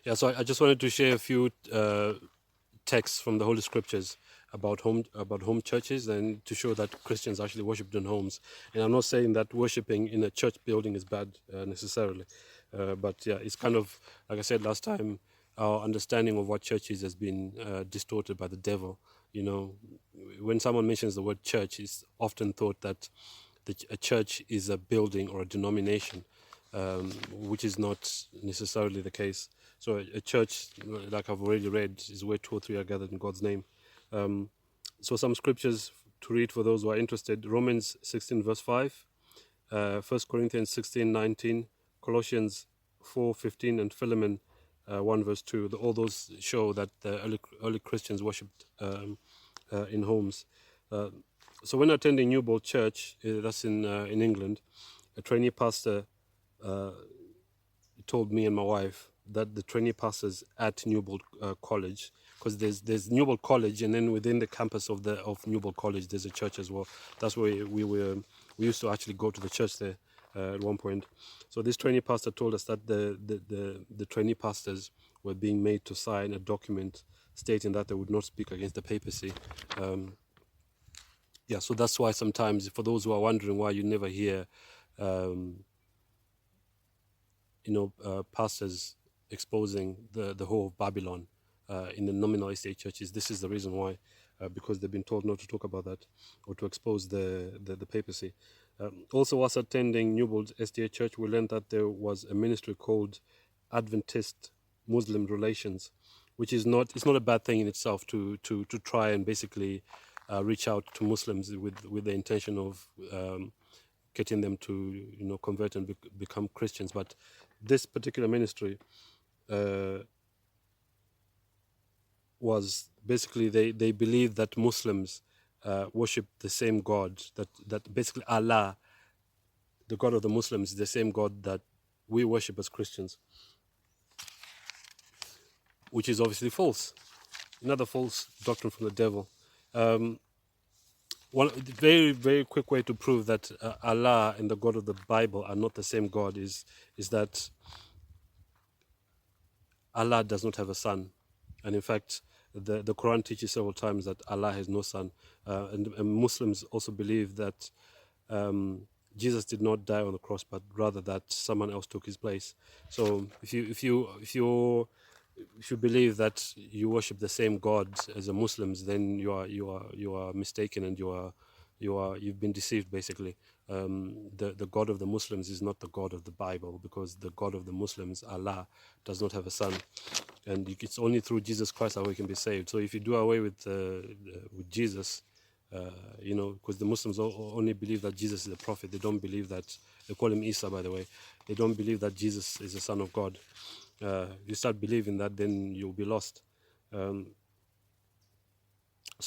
Yeah, so I just wanted to share a few texts from the Holy Scriptures about home churches, and to show that Christians actually worshipped in homes. And I'm not saying that worshiping in a church building is bad necessarily, but yeah, it's kind of like I said last time. Our understanding of what church is has been distorted by the devil. You know, when someone mentions the word church, it's often thought that a church is a building or a denomination, which is not necessarily the case. So a church, like I've already read, is where two or three are gathered in God's name. So some scriptures to read for those who are interested: Romans 16 verse 5, 1 Corinthians 16:19, Colossians 4:15, and Philemon 1 verse 2. All those show that the early Christians worshipped in homes. Uh, so when attending Newbold Church, that's in England, a trainee pastor told me and my wife that the trainee pastors at Newbold College, because there's Newbold College, and then within the campus of Newbold College there's a church as well. That's where we used to actually go to the church there at one point. So this trainee pastor told us that the trainee pastors were being made to sign a document stating that they would not speak against the papacy. Yeah, so that's why sometimes, for those who are wondering why you never hear pastors exposing the whole of Babylon in the nominal SDA churches, this is the reason why, because they've been told not to talk about that or to expose the papacy. Also, whilst attending Newbold SDA Church, we learned that there was a ministry called Adventist Muslim Relations, which is not, it's not a bad thing in itself to try and basically reach out to Muslims with the intention of getting them to convert and become Christians. But this particular ministry was basically, they believe that Muslims worship the same God, that basically Allah, the God of the Muslims, is the same God that we worship as Christians, which is obviously false. Another false doctrine from the devil. One very, very quick way to prove that Allah and the God of the Bible are not the same God is that Allah does not have a son. And in fact, the Quran teaches several times that Allah has no son. And Muslims also believe that Jesus did not die on the cross, but rather that someone else took his place. So if you believe that you worship the same God as the Muslims, then you are mistaken, and you've been deceived basically. The God of the Muslims is not the God of the Bible, because the God of the Muslims, Allah, does not have a son, and it's only through Jesus Christ that we can be saved. So if you do away with Jesus, because the Muslims only believe that Jesus is a prophet. They don't believe that, they call him Isa, by the way. They don't believe that Jesus is the Son of God. You start believing that, then you'll be lost. So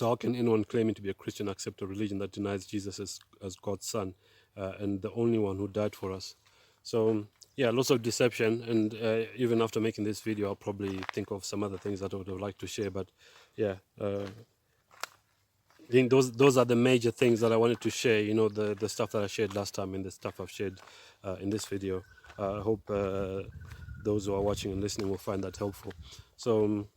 how can anyone claiming to be a Christian accept a religion that denies Jesus as God's son and the only one who died for us? So yeah, lots of deception, and even after making this video, I'll probably think of some other things that I would have liked to share. But yeah, I think those are the major things that I wanted to share. The stuff that I shared last time and the stuff I've shared in this video. I hope those who are watching and listening will find that helpful. So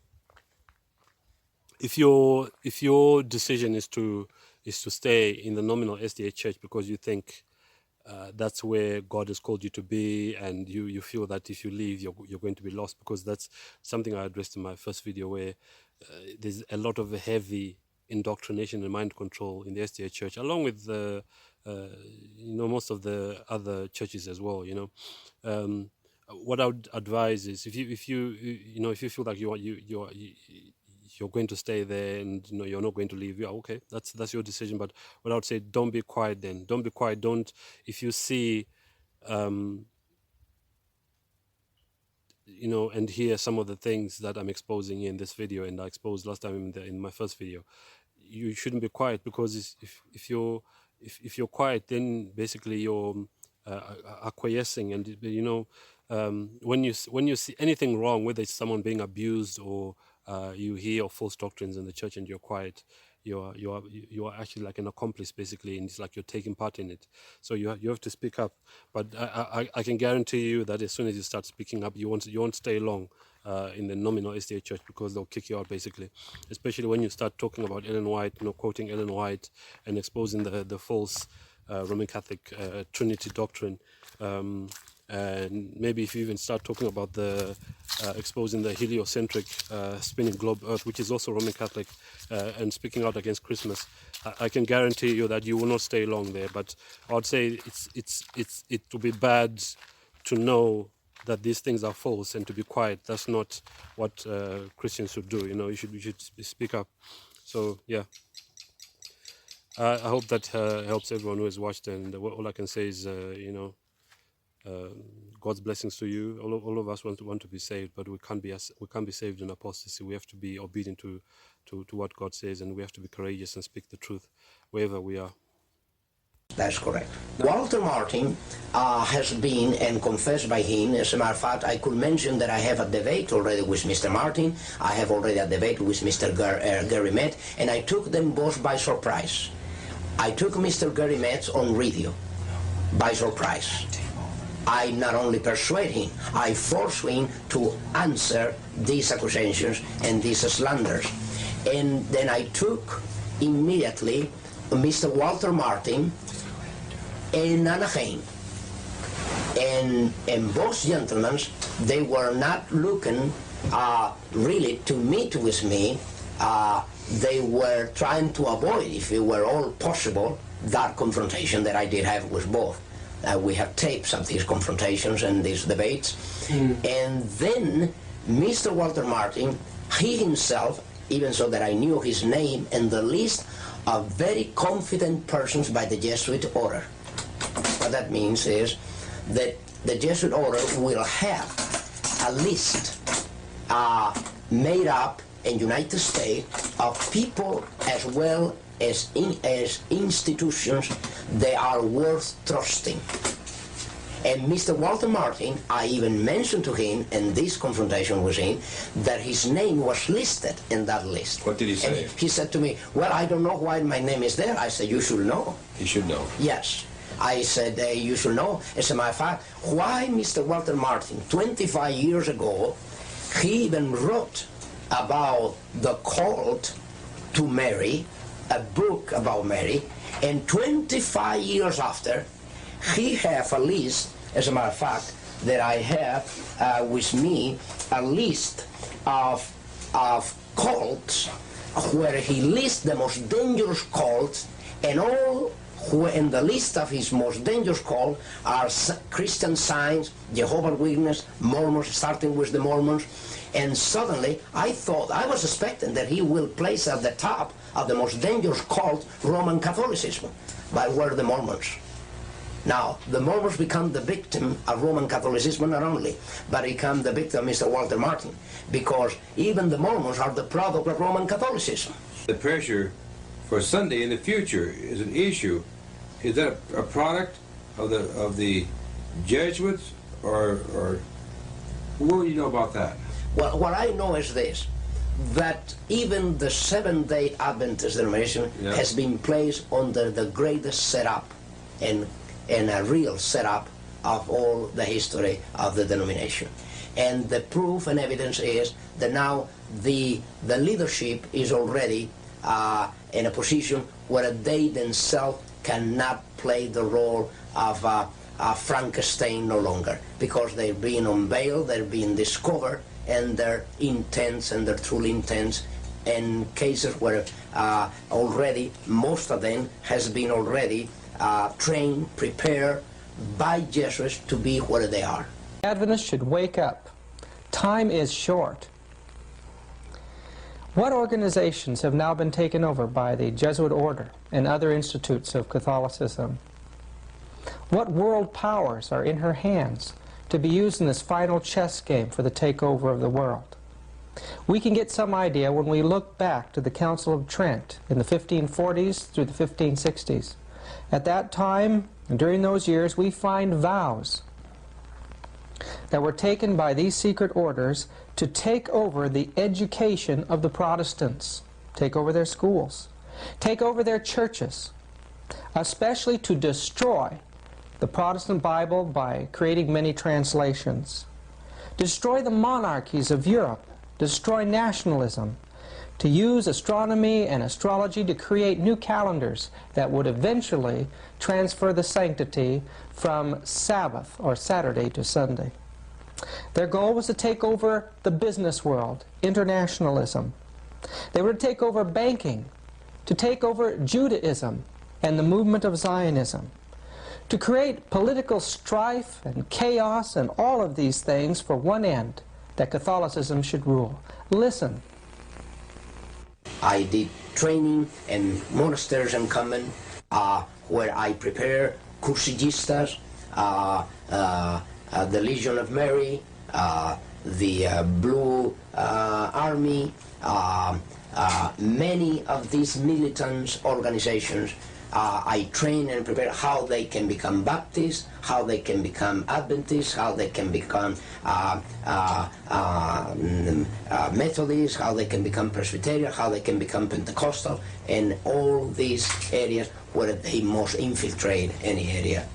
if your decision is to stay in the nominal SDA church because you think that's where God has called you to be, and you feel that if you leave, you're going to be lost, because that's something I addressed in my first video, where there's a lot of heavy indoctrination and mind control in the SDA church, along with most of the other churches as well. What I would advise is, if you feel like you're going to stay there, and you're not going to leave, yeah, okay, that's your decision. But what I would say, don't be quiet. Then don't be quiet. Don't, if you see and hear some of the things that I'm exposing in this video, and I exposed last time in my first video, you shouldn't be quiet, because if you're quiet, then basically you're acquiescing. And when you see anything wrong, whether it's someone being abused, or you hear of false doctrines in the church and you're quiet, you are actually like an accomplice basically, and it's like you're taking part in it. So you have to speak up. But I can guarantee you that as soon as you start speaking up, you won't stay long in the Nominal SDA church, because they'll kick you out basically. Especially when you start talking about Ellen White, quoting Ellen White and exposing the false Roman Catholic Trinity doctrine. And maybe if you even start talking about the exposing the heliocentric spinning globe Earth, which is also Roman Catholic, and speaking out against Christmas, I can guarantee you that you will not stay long there. But I would say it would be bad to know that these things are false and to be quiet. That's not what Christians should do. You should speak up. So yeah. I hope that helps everyone who has watched, and all I can say is, God's blessings to you. All of us want to be saved, but we can't be saved in apostasy. We have to be obedient to what God says, and we have to be courageous and speak the truth wherever we are. That's correct. Walter Martin has been and confessed by him. As a matter of fact, I could mention that I have a debate already with Mr. Martin. I have already a debate with Mr. Gary Met, and I took them both by surprise. I took Mr. Gary Met on radio by surprise. I not only persuade him, I force him to answer these accusations and these slanders. And then I took immediately Mr. Walter Martin and Anaheim. And both gentlemen, they were not looking really to meet with me. They were trying to avoid, if it were all possible, that confrontation that I did have with both. We have tapes of these confrontations and these debates. And then Mr. Walter Martin, he himself, even so that I knew his name and the list of very confident persons by the Jesuit order. What that means is that the Jesuit order will have a list made up in United States of people as well as institutions that are worth trusting. And Mr. Walter Martin, I even mentioned to him in this confrontation with him that his name was listed in that list. What did he say? And he said to me, well, I don't know why my name is there. I said, you should know. He should know. Yes. I said, you should know. As a matter of fact, why Mr. Walter Martin, 25 years ago, he even wrote about the cult to Mary, a book about Mary, and 25 years after, he have a list, as a matter of fact, that I have with me, a list of cults where he lists the most dangerous cults, and all who in the list of his most dangerous cults are Christian Science, Jehovah's Witnesses, Mormons, starting with the Mormons. And suddenly, I was expecting that he will place at the top of the most dangerous cult Roman Catholicism, but were the Mormons. Now, the Mormons become the victim of Roman Catholicism not only, but become the victim of Mr. Walter Martin, because even the Mormons are the product of Roman Catholicism. The pressure for Sunday in the future is an issue. Is that a product of the Jesuits, or what do you know about that? Well, what I know is this, that even the Seventh-day Adventist denomination has been placed under the greatest setup and a real setup of all the history of the denomination. And the proof and evidence is that now the leadership is already in a position where they themselves cannot play the role of Frankenstein no longer, because they're being unveiled, they're being discovered, and their intents and their true intents, in cases where already most of them has been already trained, prepared by Jesuits to be where they are. Adventists should wake up. Time is short. What organizations have now been taken over by the Jesuit order and other institutes of Catholicism? What world powers are in her hands to be used in this final chess game for the takeover of the world? We can get some idea when we look back to the Council of Trent in the 1540s through the 1560s. At that time, and during those years, we find vows that were taken by these secret orders to take over the education of the Protestants, take over their schools. take over their churches, especially to destroy the Protestant Bible by creating many translations, destroy the monarchies of Europe, destroy nationalism, to use astronomy and astrology to create new calendars that would eventually transfer the sanctity from Sabbath or Saturday to Sunday. Their goal was to take over the business world, internationalism. They were to take over banking, to take over Judaism and the movement of Zionism, to create political strife and chaos and all of these things for one end, that Catholicism should rule. Listen. I did training in monasteries and convent where I prepare cursigistas, the Legion of Mary, the Blue Army, many of these militant organizations. I train and prepare how they can become Baptists, how they can become Adventists, how they can become Methodists, how they can become Presbyterian, how they can become Pentecostal, and all these areas where they must infiltrate any area